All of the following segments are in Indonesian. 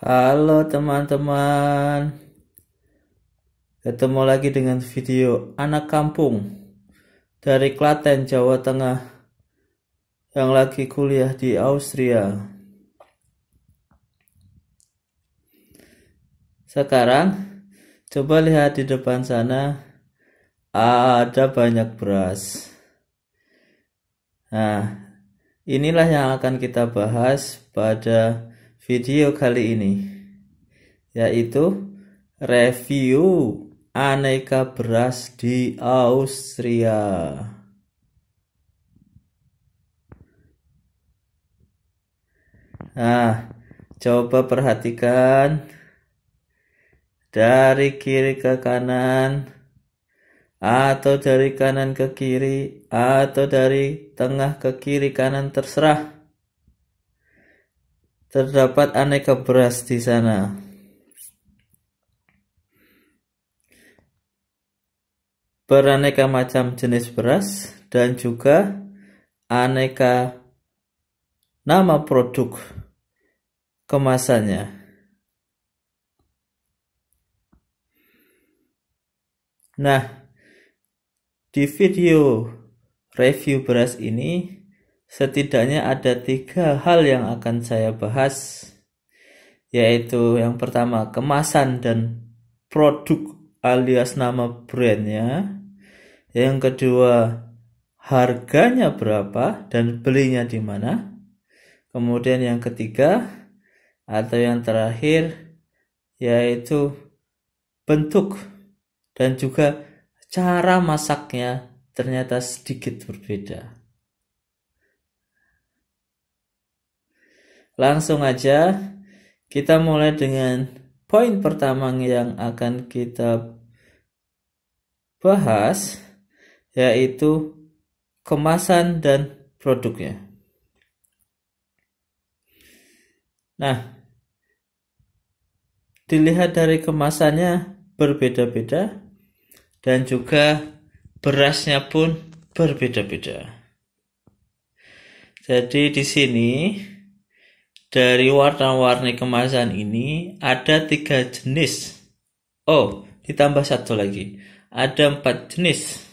Halo teman-teman, ketemu lagi dengan video anak kampung dari Klaten, Jawa Tengah yang lagi kuliah di Austria. Sekarang coba lihat di depan sana, ada banyak beras. Nah, inilah yang akan kita bahas pada video kali ini, yaitu review aneka beras di Austria. Nah, coba perhatikan dari kiri ke kanan, atau dari kanan ke kiri, atau dari tengah ke kiri kanan, terserah. Terdapat aneka beras di sana. Beraneka macam jenis beras dan juga aneka nama produk kemasannya. Nah, di video review beras ini setidaknya ada 3 hal yang akan saya bahas, yaitu yang pertama kemasan dan produk alias nama brandnya, yang kedua harganya berapa dan belinya di mana, kemudian yang ketiga atau yang terakhir yaitu bentuk dan juga cara masaknya ternyata sedikit berbeda. Langsung aja kita mulai dengan poin pertama yang akan kita bahas, yaitu kemasan dan produknya. Nah, dilihat dari kemasannya berbeda-beda dan juga berasnya pun berbeda-beda. Jadi di sini dari warna-warni kemasan ini ada 3 jenis. Oh, ditambah satu lagi. Ada 4 jenis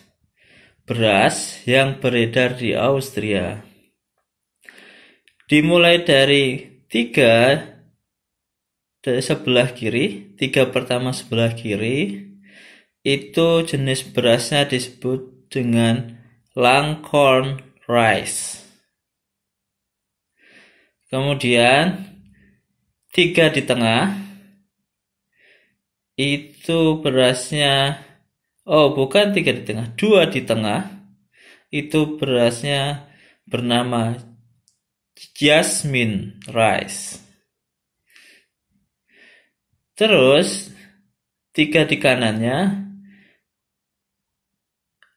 beras yang beredar di Austria. Dimulai dari 3 sebelah kiri, 3 pertama sebelah kiri, itu jenis berasnya disebut dengan Langhorn Rice. Kemudian 3 di tengah, itu berasnya, bukan 3 di tengah, 2 di tengah, itu berasnya bernama Jasmine Rice. Terus 3 di kanannya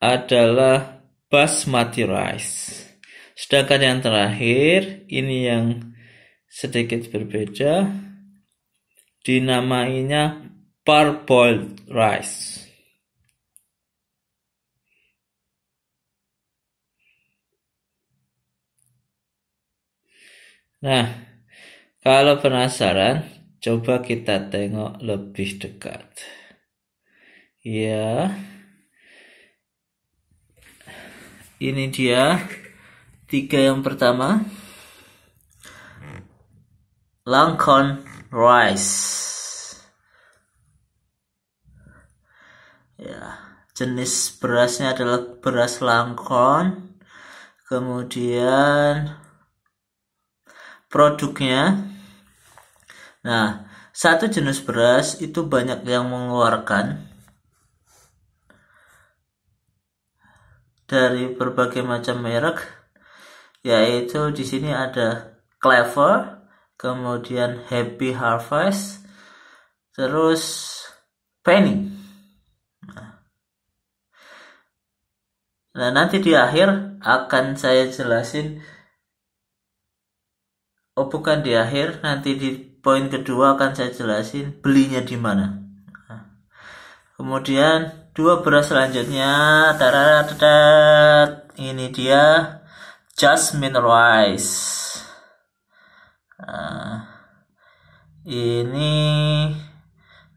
adalah Basmati Rice. Sedangkan yang terakhir, ini yang sedikit berbeda, dinamainya Parboiled Rice. Nah, kalau penasaran, coba kita tengok lebih dekat. Ya, ini dia 3 yang pertama, Langhorn Rice. Ya, jenis berasnya adalah beras Langhorn. Kemudian produknya, nah, satu jenis beras itu banyak yang mengeluarkan dari berbagai macam merek, yaitu di sini ada Clever, kemudian Happy Harvest, terus Penny. Nah, nanti di akhir akan saya jelasin. Bukan di akhir, nanti di poin kedua akan saya jelasin belinya di mana. Nah, kemudian 2 beras selanjutnya, ini dia Jasmine Rice. Ini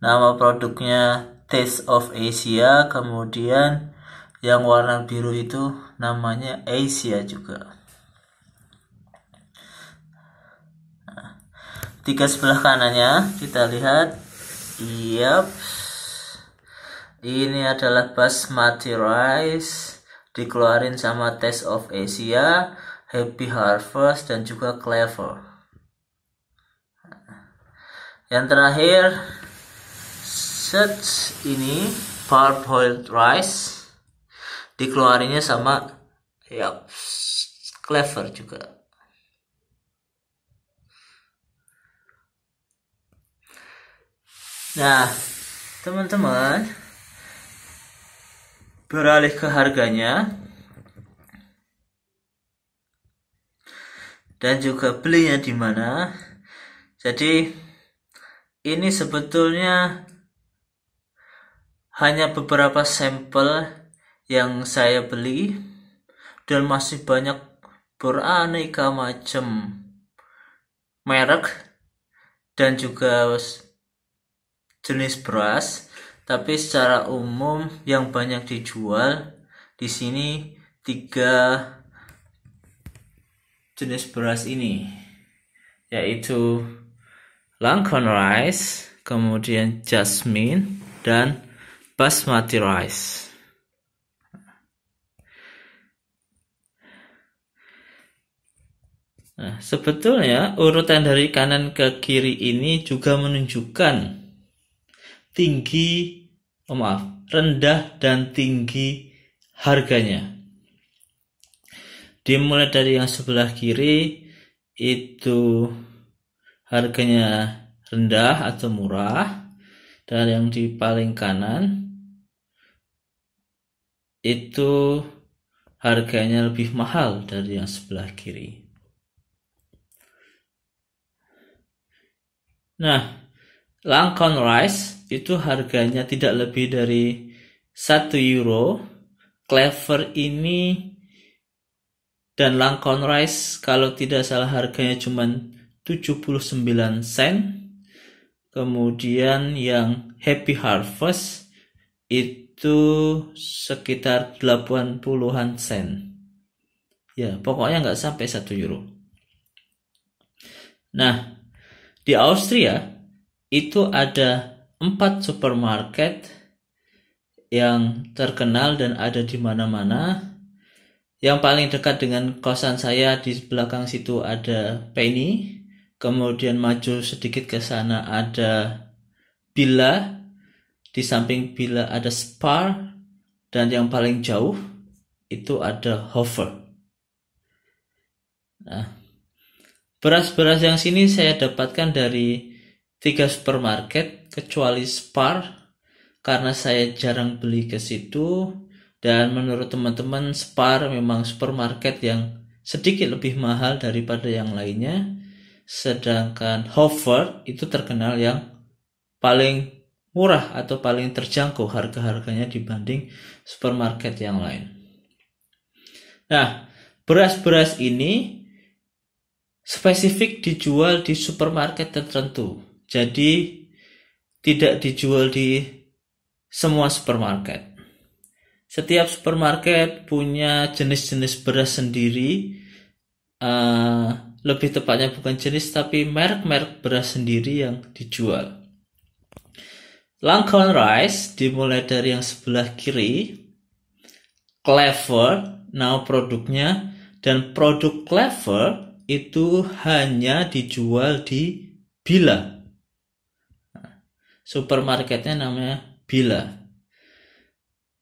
nama produknya Taste of Asia, kemudian yang warna biru itu namanya Asia juga. Tiga sebelah kanannya kita lihat, ini adalah basmati rice, dikeluarin sama Taste of Asia, Happy Harvest, dan juga Clever. Yang terakhir, ini parboiled rice, dikeluarinnya sama Clever juga. Nah, teman-teman, beralih ke harganya dan juga belinya di mana. Jadi ini sebetulnya hanya beberapa sampel yang saya beli dan masih banyak beraneka macam merek dan juga jenis beras, tapi secara umum yang banyak dijual di sini 3 jenis beras ini, yaitu Langkorn rice, kemudian jasmine, dan basmati rice. Nah, sebetulnya urutan dari kanan ke kiri ini juga menunjukkan rendah dan tinggi harganya. Dimulai dari yang sebelah kiri itu harganya rendah atau murah, dan yang di paling kanan itu harganya lebih mahal dari yang sebelah kiri. Nah, Langkorn rice itu harganya tidak lebih dari 1 euro. Clever ini dan Langkorn rice kalau tidak salah harganya cuma 79 sen. Kemudian yang Happy Harvest itu sekitar 80-an sen. Ya, pokoknya nggak sampai 1 euro. Nah, di Austria itu ada 4 supermarket yang terkenal dan ada di mana-mana. Yang paling dekat dengan kosan saya di belakang situ ada Penny, kemudian maju sedikit ke sana ada Billa, di samping Billa ada Spar, dan yang paling jauh itu ada Hofer. Nah, beras-beras yang sini saya dapatkan dari 3 supermarket kecuali Spar, karena saya jarang beli ke situ. Dan menurut teman-teman, Spar memang supermarket yang sedikit lebih mahal daripada yang lainnya. Sedangkan Hofer itu terkenal yang paling murah atau paling terjangkau harga-harganya dibanding supermarket yang lain. Nah, beras-beras ini spesifik dijual di supermarket tertentu. Jadi tidak dijual di semua supermarket. Setiap supermarket punya jenis-jenis beras sendiri, lebih tepatnya bukan jenis tapi merek-merek beras sendiri yang dijual. Langkorn rice dimulai dari yang sebelah kiri, Clever, nama produknya, dan produk Clever itu hanya dijual di Billa. Supermarketnya namanya Billa.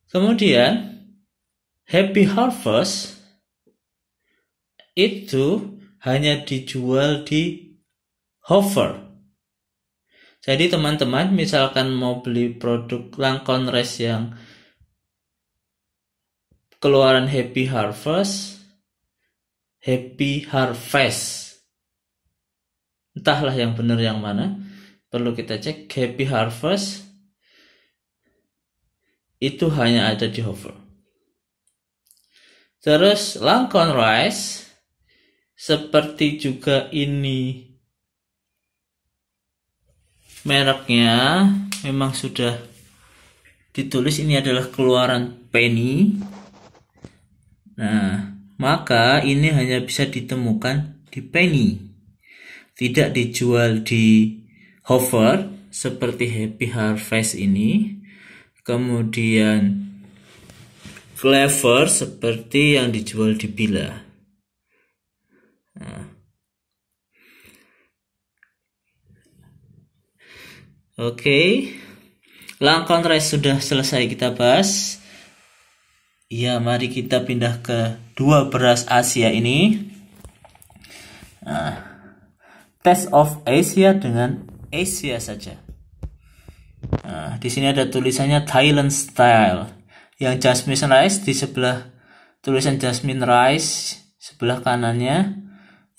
Kemudian Happy Harvest itu hanya dijual di Hofer. Jadi teman-teman misalkan mau beli produk Langkorn rice yang keluaran Happy Harvest, entahlah yang benar yang mana, perlu kita cek. Happy Harvest itu hanya ada di Hofer. Terus Langkorn rice seperti juga ini mereknya memang sudah ditulis ini adalah keluaran penny. Nah, maka ini hanya bisa ditemukan di penny, tidak dijual di Hofer seperti Happy Harvest ini, kemudian Clever seperti yang dijual di Billa. Nah. Oke, Lancome Rice sudah selesai kita bahas. Ya, mari kita pindah ke dua beras Asia ini. Nah, Taste of Asia dengan Asia saja. Nah, di sini ada tulisannya Thailand Style. Yang Jasmine Rice di sebelah tulisan Jasmine Rice sebelah kanannya.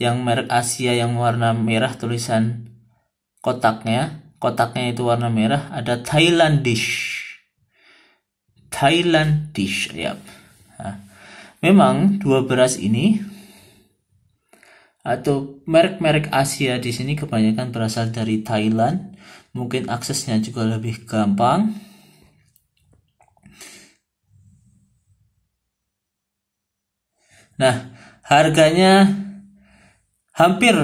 Yang merek Asia yang warna merah tulisan kotaknya itu warna merah, ada Thailand Dish. Yap. Nah, memang dua beras ini atau merek-merek Asia di sini kebanyakan berasal dari Thailand. Mungkin aksesnya juga lebih gampang. Nah, harganya hampir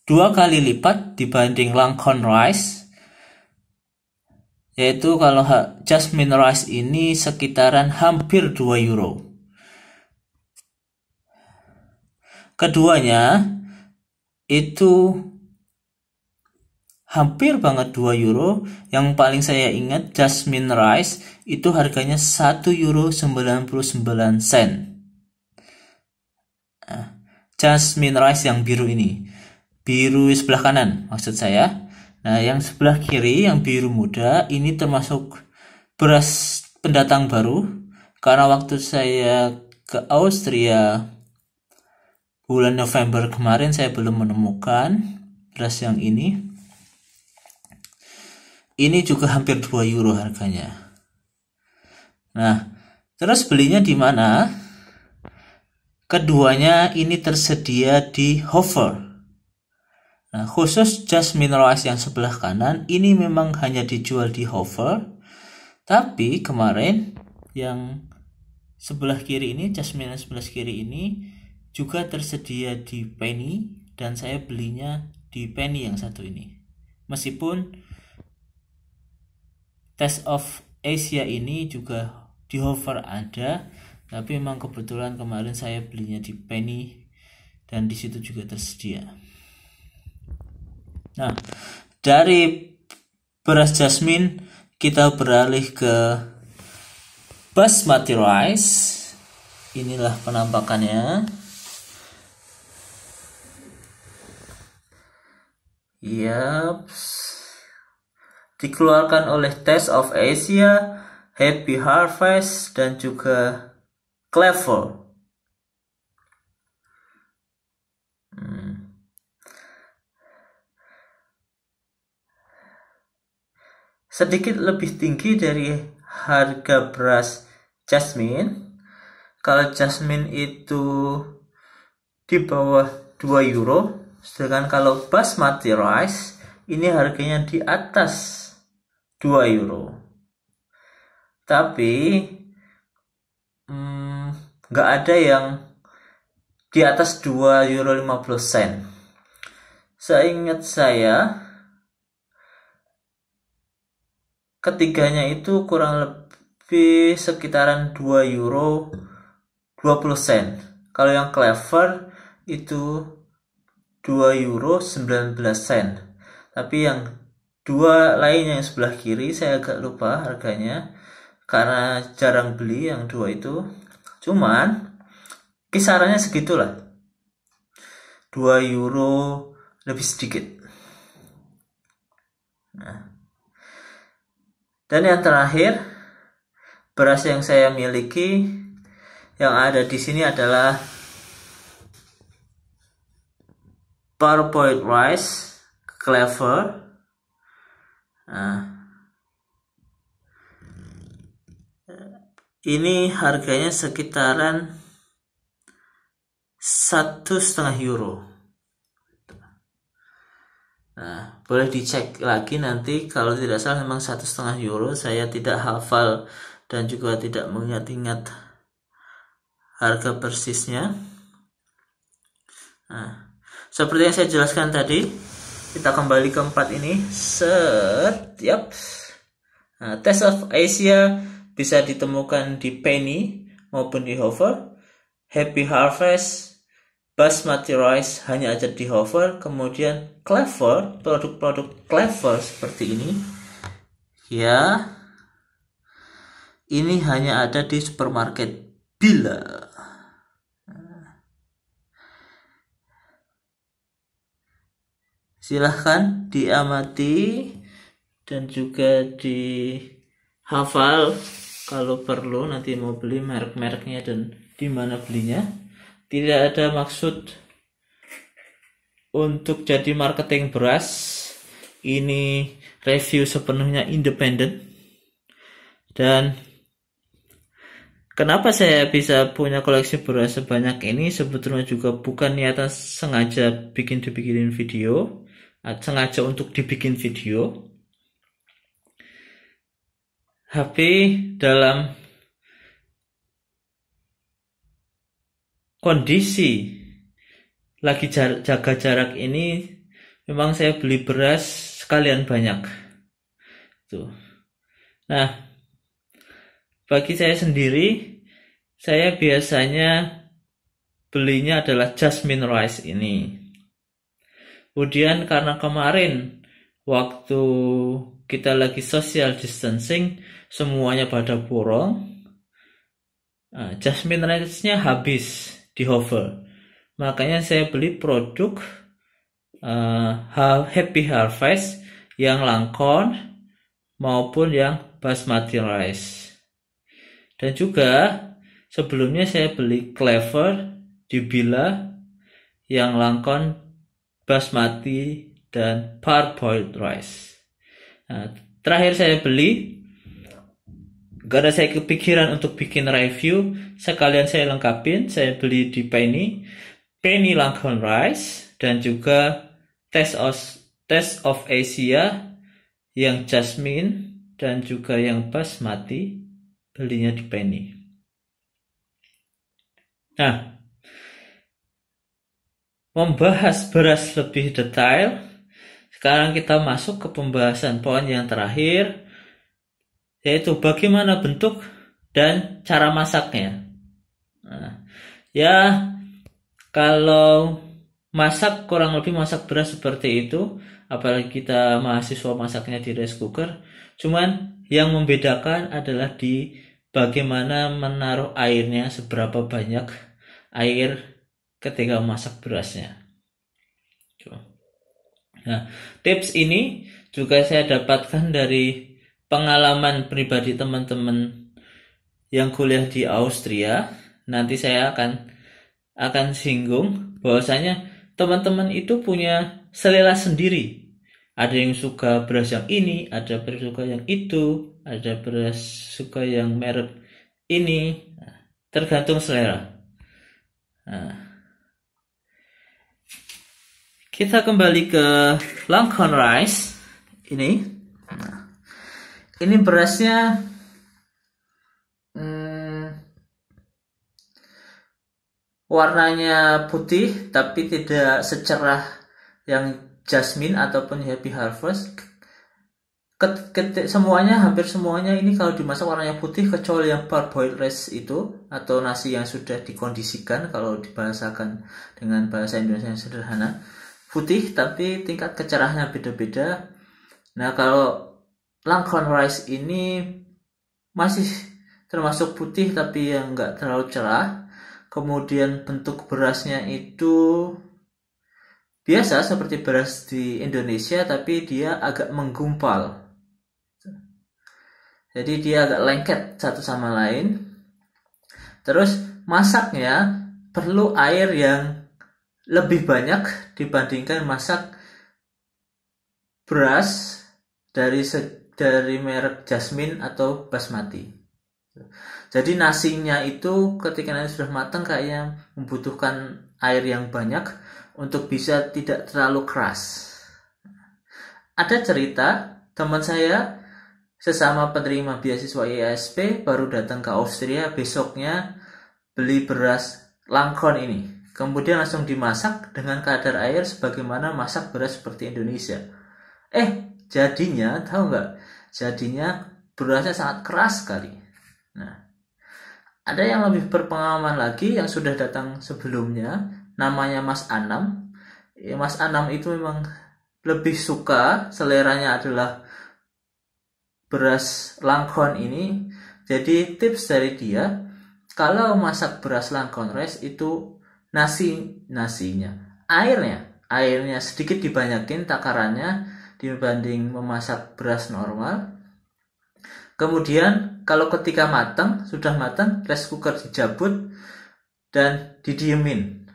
2 kali lipat dibanding Lancome Rice, yaitu kalau Jasmine Rice ini sekitaran hampir 2 euro. Keduanya itu hampir banget 2 euro. Yang paling saya ingat Jasmine Rice itu harganya 1 euro 99 sen. Jasmine Rice yang biru ini, biru sebelah kanan maksud saya. Nah, yang sebelah kiri yang biru muda ini termasuk beras pendatang baru, karena waktu saya ke Austria bulan November kemarin saya belum menemukan beras yang ini. Ini juga hampir 2 euro harganya. Nah, terus belinya di mana? Keduanya ini tersedia di Hofer. Nah, khusus Jasmine Rice yang sebelah kanan ini memang hanya dijual di Hofer. Tapi kemarin yang sebelah kiri ini, Jasmine sebelah kiri ini juga tersedia di Penny, dan saya belinya di Penny yang satu ini. Meskipun Taste of Asia ini juga di Hofer ada, tapi memang kebetulan kemarin saya belinya di Penny dan di situ juga tersedia. Nah, dari beras Jasmine kita beralih ke Basmati Rice. Inilah penampakannya. Yap. Dikeluarkan oleh Taste of Asia, Happy Harvest, dan juga Clever. Sedikit lebih tinggi dari harga beras Jasmine. Kalau Jasmine itu di bawah 2 euro, sedangkan kalau Basmati Rice ini harganya di atas 2 euro. Tapi nggak ada yang di atas 2 euro 50 sen. Seingat saya ketiganya itu kurang lebih sekitaran 2 euro 20 sen. Kalau yang Clever itu 2 euro 19 sen. Tapi yang dua lainnya yang sebelah kiri saya agak lupa harganya karena jarang beli yang dua itu. Cuman kisarannya segitulah, 2 euro lebih sedikit. Nah, dan yang terakhir, beras yang saya miliki yang ada di sini adalah Parboiled Rice Clever. Nah, ini harganya sekitaran 1,5 euro. Nah, boleh dicek lagi nanti, kalau tidak salah memang 1,5 euro. Saya tidak hafal dan juga tidak mengingat-ingat harga persisnya. Nah, seperti yang saya jelaskan tadi, kita kembali ke 4 ini. Yap. Nah, Taste of Asia bisa ditemukan di Penny maupun di Hover. Happy Harvest, Basmati Rice hanya ada di Hover. Kemudian Clever, produk-produk Clever seperti ini, ya, ini hanya ada di supermarket Billa. Silahkan diamati dan juga dihafal kalau perlu nanti mau beli merek-mereknya dan di mana belinya. Tidak ada maksud untuk jadi marketing beras. Ini review sepenuhnya independen. Dan kenapa saya bisa punya koleksi beras sebanyak ini sebetulnya juga bukan niatan sengaja dibikinin video, sengaja untuk dibikin video. Tapi dalam kondisi lagi jaga jarak ini, memang saya beli beras sekalian banyak. Tuh. Nah, bagi saya sendiri, saya biasanya belinya adalah jasmine rice ini. Kemudian karena kemarin waktu kita lagi social distancing, semuanya pada borong, jasmine rice-nya habis di Hover. Makanya saya beli produk Happy Harvest yang Langkon maupun yang Basmati Rice. Dan juga sebelumnya saya beli Clever di Billa yang Langkon, Basmati, dan Parboiled Rice. Nah, terakhir saya beli karena saya kepikiran untuk bikin review, sekalian saya lengkapin. Saya beli di Penny Langkon Rice dan juga Taste of Asia yang jasmine dan juga yang basmati, belinya di Penny. Nah, membahas beras lebih detail, sekarang kita masuk ke pembahasan poin yang terakhir, yaitu bagaimana bentuk dan cara masaknya. Nah, ya, kalau masak kurang lebih masak beras seperti itu, apalagi kita mahasiswa masaknya di rice cooker. Cuman yang membedakan adalah di bagaimana menaruh airnya, seberapa banyak air ketika memasak berasnya. Nah, tips ini juga saya dapatkan dari pengalaman pribadi teman-teman yang kuliah di Austria. Nanti saya akan singgung bahwasanya teman-teman itu punya selera sendiri. Ada yang suka beras yang ini, ada beras suka yang itu, ada beras suka yang merek ini. Tergantung selera. Nah, kita kembali ke Langkon Rice ini. Nah, ini berasnya warnanya putih tapi tidak secerah yang jasmine ataupun Happy Harvest. Hampir semuanya ini kalau dimasak warnanya putih, kecuali yang parboiled rice itu, atau nasi yang sudah dikondisikan kalau dibahasakan dengan bahasa Indonesia yang sederhana, putih tapi tingkat kecerahannya beda-beda. Nah, kalau Langkon Rice ini masih termasuk putih tapi yang enggak terlalu cerah. Kemudian bentuk berasnya itu biasa seperti beras di Indonesia, tapi dia agak menggumpal. Jadi dia agak lengket satu sama lain. Terus masaknya perlu air yang lebih banyak dibandingkan masak beras dari merek jasmine atau basmati. Jadi nasinya itu ketika nanti sudah matang kayaknya membutuhkan air yang banyak untuk bisa tidak terlalu keras. Ada cerita teman saya sesama penerima beasiswa IASP baru datang ke Austria, besoknya beli beras Langkon ini. Kemudian langsung dimasak dengan kadar air sebagaimana masak beras seperti Indonesia. Jadinya, tahu nggak? Jadinya berasnya sangat keras sekali. Nah, ada yang lebih berpengalaman lagi yang sudah datang sebelumnya, namanya Mas Anam. Mas Anam itu memang lebih suka, seleranya adalah beras Langkon ini. Jadi tips dari dia, kalau masak beras Langkon rice itu nasinya, airnya sedikit dibanyakin takarannya dibanding memasak beras normal. Kemudian kalau ketika sudah matang, rice cooker dijabut dan didiemin.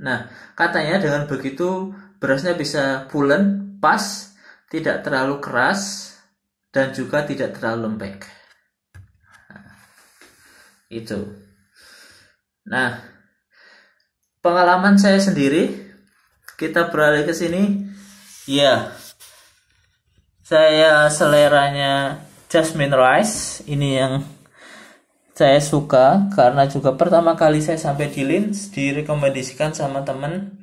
Nah, katanya dengan begitu berasnya bisa pulen, pas, tidak terlalu keras, dan juga tidak terlalu lembek. Itu. Nah, pengalaman saya sendiri, kita beralih ke sini. Ya, saya seleranya jasmine rice. Ini yang saya suka karena juga pertama kali saya sampai di Linz direkomendasikan sama teman,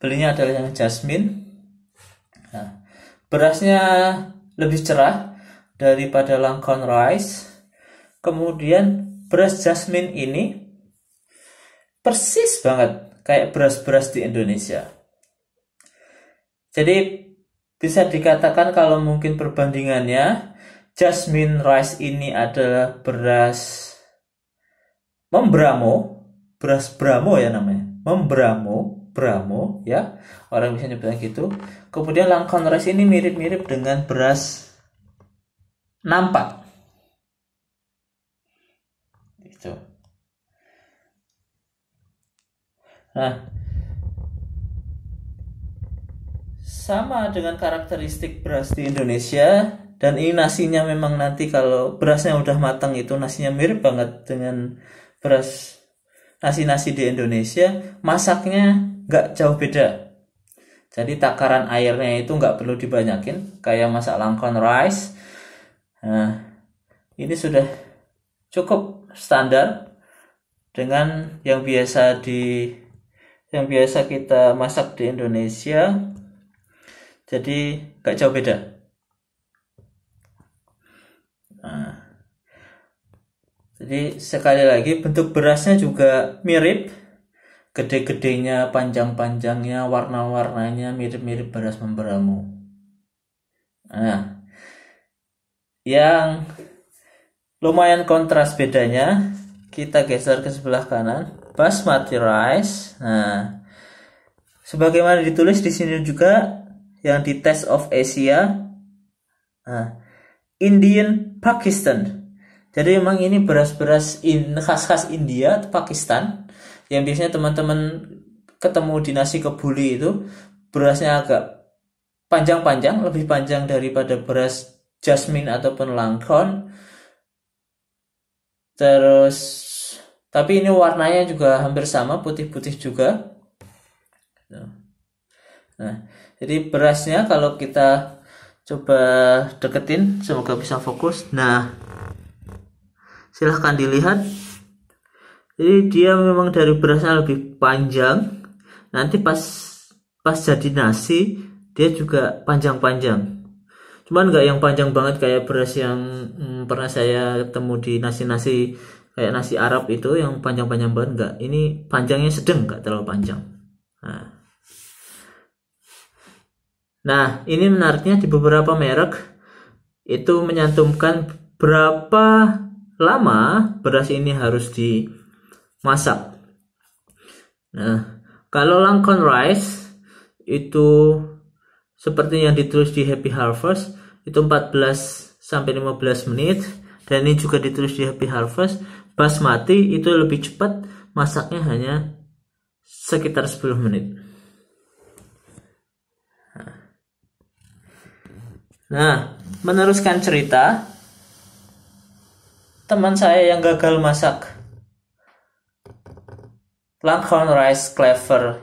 belinya adalah yang jasmine. Nah, berasnya lebih cerah daripada Langkon rice. Kemudian beras jasmine ini persis banget kayak beras-beras di Indonesia. Jadi bisa dikatakan kalau mungkin perbandingannya, jasmine rice ini adalah beras membramo, beras Bramo ya namanya, Bramo ya, orang bisa nyebutnya gitu. Kemudian Langkon rice ini mirip-mirip dengan beras Nampak. Gitu. Nah, sama dengan karakteristik beras di Indonesia, dan ini nasinya memang nanti kalau berasnya udah matang itu nasinya mirip banget dengan beras nasi-nasi di Indonesia. Masaknya nggak jauh beda. Jadi takaran airnya itu nggak perlu dibanyakin kayak masak Langkon rice. Nah, ini sudah cukup standar dengan yang biasa kita masak di Indonesia. Jadi gak jauh beda. Nah, jadi sekali lagi bentuk berasnya juga mirip, gede-gedenya, panjang-panjangnya, warna-warnanya mirip-mirip beras membramo. Nah, yang lumayan kontras bedanya, kita geser ke sebelah kanan, basmati rice. Nah, sebagaimana ditulis di sini juga yang di Taste of Asia, Indian Pakistan. Jadi memang ini beras-beras khas-khas India atau Pakistan, yang biasanya teman-teman ketemu di nasi kebuli itu berasnya agak panjang-panjang, lebih panjang daripada beras jasmine ataupun Langkon. Terus tapi ini warnanya juga hampir sama, putih-putih juga. Nah, jadi berasnya kalau kita coba deketin, semoga bisa fokus. Nah, silahkan dilihat. Jadi dia memang dari berasnya lebih panjang. Nanti pas jadi nasi dia juga panjang-panjang. Cuman nggak yang panjang banget kayak beras yang pernah saya ketemu di nasi-nasi kayak nasi Arab itu yang panjang-panjang banget, nggak. Ini panjangnya sedang, nggak terlalu panjang. Nah, ini menariknya di beberapa merek itu menyantumkan berapa lama beras ini harus dimasak. Nah, kalau Langkon rice itu seperti yang ditulis di Happy Harvest itu 14 sampai 15 menit, dan ini juga ditulis di Happy Harvest. Basmati itu lebih cepat, masaknya hanya sekitar 10 menit. Nah, meneruskan cerita, teman saya yang gagal masak Langkon rice clever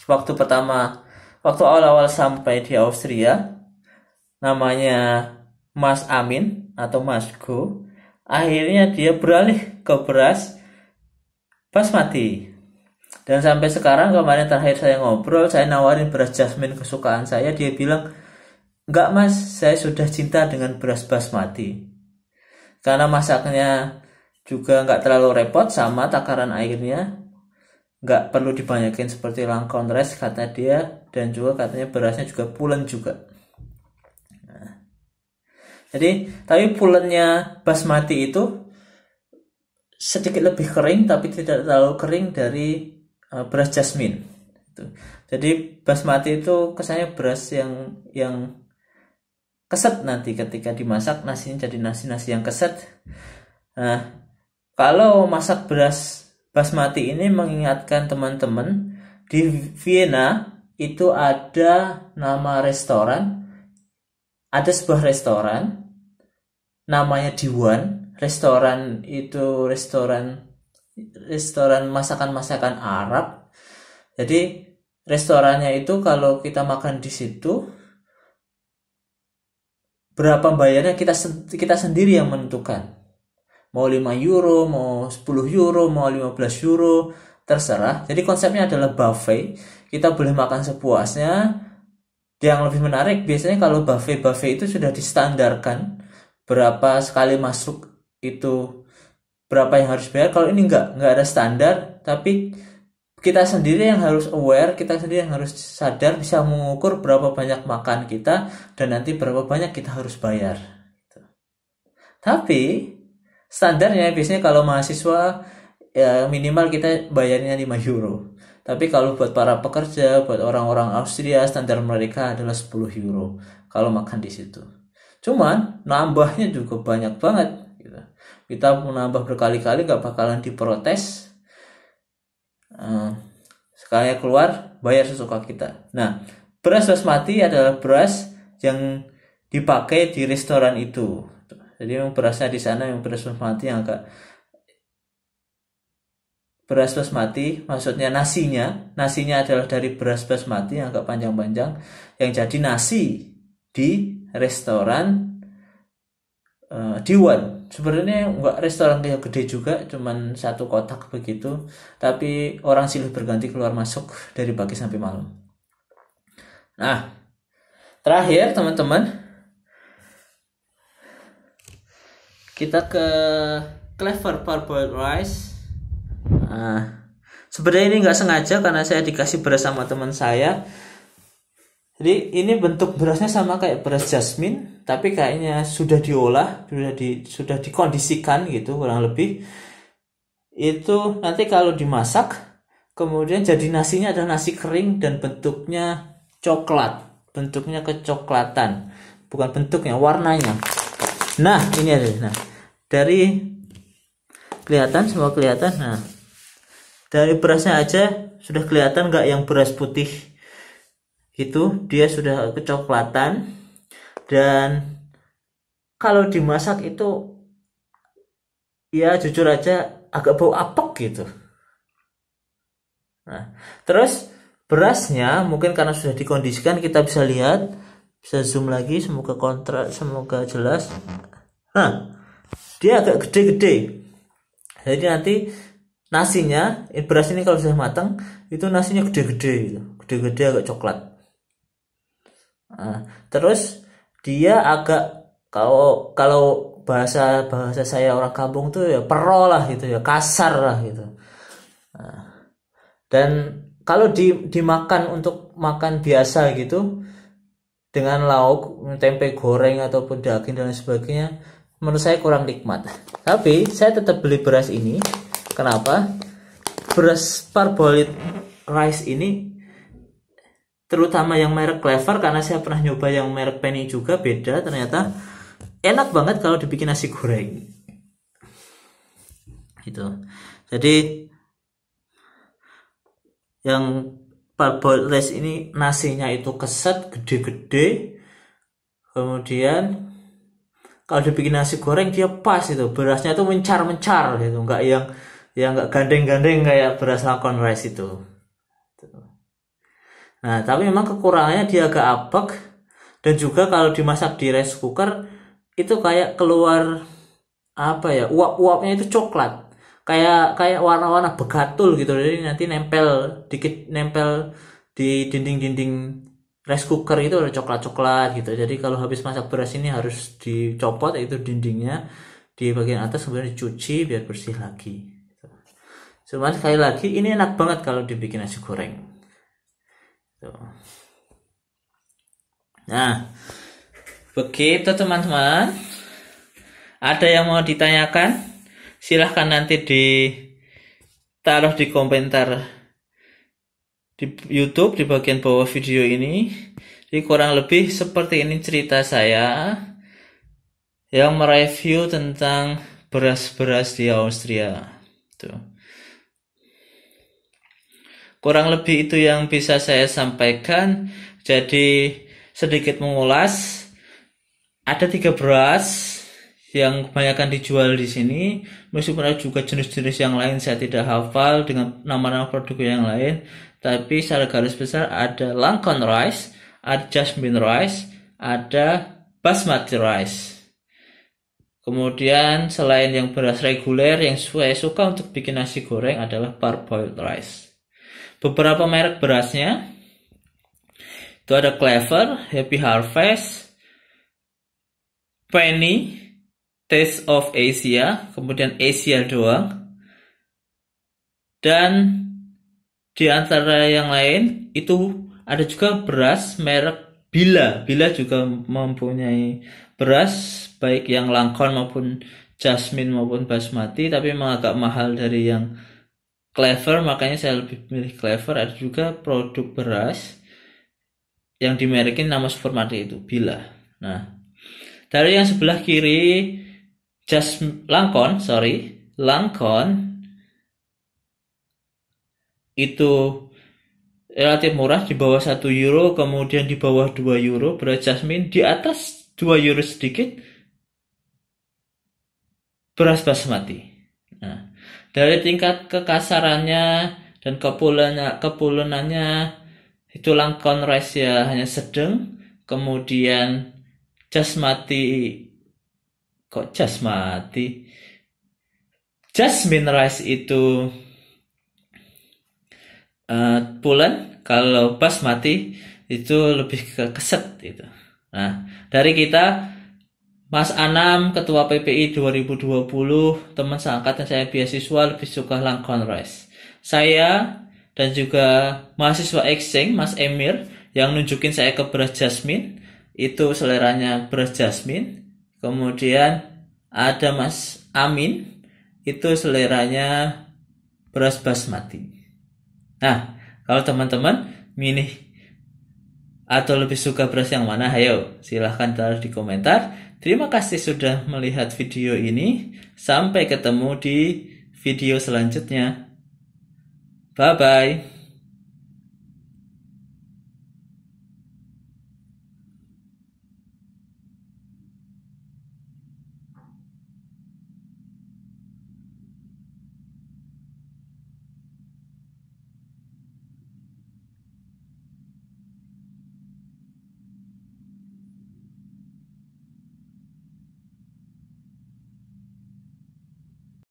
waktu awal-awal sampai di Austria, namanya Mas Amin atau Mas Go, akhirnya dia beralih ke beras basmati. Dan sampai sekarang, kemarin terakhir saya ngobrol, saya nawarin beras jasmine kesukaan saya, dia bilang, enggak mas, saya sudah cinta dengan beras basmati. Karena masaknya juga enggak terlalu repot, sama takaran airnya enggak perlu dibanyakin seperti Lancome rice kata dia, dan juga katanya berasnya juga pulen juga. Nah, jadi tapi pulennya basmati itu sedikit lebih kering, tapi tidak terlalu kering dari beras jasmine. Jadi basmati itu kesannya beras yang keset, nanti ketika dimasak nasinya jadi nasi yang keset. Nah, kalau masak beras basmati ini mengingatkan teman-teman, di Vienna itu ada nama restoran, ada sebuah restoran namanya Diwan. Restoran itu restoran masakan-masakan Arab. Jadi restorannya itu kalau kita makan di situ, berapa bayarnya kita sendiri yang menentukan. Mau 5 euro, mau 10 euro, mau 15 euro, terserah. Jadi konsepnya adalah buffet. Kita boleh makan sepuasnya. Yang lebih menarik, biasanya kalau buffet itu sudah distandarkan berapa sekali masuk itu berapa yang harus bayar. Kalau ini enggak ada standar, tapi kita sendiri yang harus aware, kita sendiri yang harus sadar, bisa mengukur berapa banyak makan kita dan nanti berapa banyak kita harus bayar. Tapi standarnya biasanya kalau mahasiswa ya minimal kita bayarnya 5 euro. Tapi kalau buat para pekerja, buat orang-orang Austria, standar mereka adalah 10 euro kalau makan di situ. Cuman nambahnya juga banyak banget gitu. Kita menambah berkali-kali gak bakalan diprotes. Sekalinya keluar bayar sesuka kita. Nah, beras basmati adalah beras yang dipakai di restoran itu. Jadi memang berasnya di sana yang beras basmati yang agak beras basmati, maksudnya nasinya adalah dari beras basmati yang agak panjang-panjang, yang jadi nasi di restoran Diwan. Sebenarnya enggak restoran kayak gede juga, cuman satu kotak begitu, tapi orang silih berganti keluar masuk dari pagi sampai malam. Nah, terakhir teman-teman, kita ke Clever Parboiled Rice. Nah, sebenarnya ini nggak sengaja karena saya dikasih beras sama teman saya. Jadi ini bentuk berasnya sama kayak beras jasmine, tapi kayaknya sudah diolah, sudah dikondisikan gitu kurang lebih. Itu nanti kalau dimasak, kemudian jadi nasinya adalah nasi kering dan bentuknya coklat, bentuknya kecoklatan, bukan bentuknya, warnanya. Nah ini ada, nah dari kelihatan, semua kelihatan. Nah dari berasnya aja sudah kelihatan nggak yang beras putih itu, dia sudah kecoklatan, dan kalau dimasak itu ya jujur aja agak bau apek gitu. Nah, terus berasnya mungkin karena sudah dikondisikan, kita bisa lihat, bisa zoom lagi, semoga jelas. Nah, dia agak gede-gede. Jadi nanti nasinya, beras ini kalau sudah matang itu nasinya gede-gede gitu. Gede-gede agak coklat. Nah, terus dia agak, kalau bahasa saya orang kampung tuh ya pero lah gitu ya, kasar lah gitu. Nah, dan kalau dimakan untuk makan biasa gitu dengan lauk, tempe goreng ataupun daging dan sebagainya, menurut saya kurang nikmat. Tapi saya tetap beli beras ini. Kenapa? Beras parboiled rice ini, terutama yang merek Clever, karena saya pernah nyoba yang merek Penny juga, beda ternyata. Enak banget kalau dibikin nasi goreng gitu. Jadi yang parboiled rice ini nasinya itu keset, gede-gede. Kemudian kalau dibikin nasi goreng dia pas itu, berasnya tuh mencar-mencar gitu, enggak yang enggak gandeng-gandeng kayak beras Lancome rice itu. Nah, tapi memang kekurangannya dia agak apek, Dan juga kalau dimasak di rice cooker itu kayak keluar apa ya, uap-uapnya itu coklat, kayak warna-warna begatul gitu. Jadi nanti nempel di dinding-dinding rice cooker itu ada coklat-coklat gitu. Jadi kalau habis masak beras ini harus dicopot itu dindingnya di bagian atas, kemudian dicuci biar bersih lagi. Cuman sekali lagi ini enak banget kalau dibikin nasi goreng. Nah, begitu teman-teman. Ada yang mau ditanyakan? Silahkan nanti ditaruh di komentar di YouTube di bagian bawah video ini. Jadi kurang lebih seperti ini cerita saya yang mereview tentang beras-beras di Austria. Tuh. Kurang lebih itu yang bisa saya sampaikan. Jadi sedikit mengulas, ada 3 beras yang kebanyakan dijual di sini. Meskipun ada juga jenis-jenis yang lain saya tidak hafal dengan nama-nama produk yang lain, tapi secara garis besar ada Lancome rice, ada jasmine rice, ada basmati rice. Kemudian selain yang beras reguler yang saya suka untuk bikin nasi goreng adalah parboiled rice. Beberapa merek berasnya itu ada Clever, Happy Harvest, Penny, Taste of Asia, kemudian Asia doang. Dan di antara yang lain itu ada juga beras merek Bila. Bila juga mempunyai beras baik yang Lancome maupun jasmine maupun basmati, tapi memang agak mahal dari yang Clever, makanya saya lebih pilih Clever. Ada juga produk beras yang dimerekin nama supermarket itu Bila. Nah, dari yang sebelah kiri Lancome itu relatif murah, di bawah 1 euro, kemudian di bawah 2 euro beras jasmine, di atas 2 euro sedikit beras basmati. Nah, dari tingkat kekasarannya dan kepulunannya itu Lancome rice ya hanya sedang, kemudian jasmine rice itu pulen, kalau basmati itu lebih ke keset gitu. Nah, dari kita Mas Anam, Ketua PPI 2020, teman seangkatan saya beasiswa lebih suka Lancome rice. Saya dan juga mahasiswa exchange Mas Emir yang nunjukin saya ke beras jasmine, itu seleranya beras jasmine. Kemudian ada Mas Amin, itu seleranya beras basmati. Nah, kalau teman-teman milih atau lebih suka beras yang mana, ayo silahkan taruh di komentar. Terima kasih sudah melihat video ini. Sampai ketemu di video selanjutnya. Bye-bye.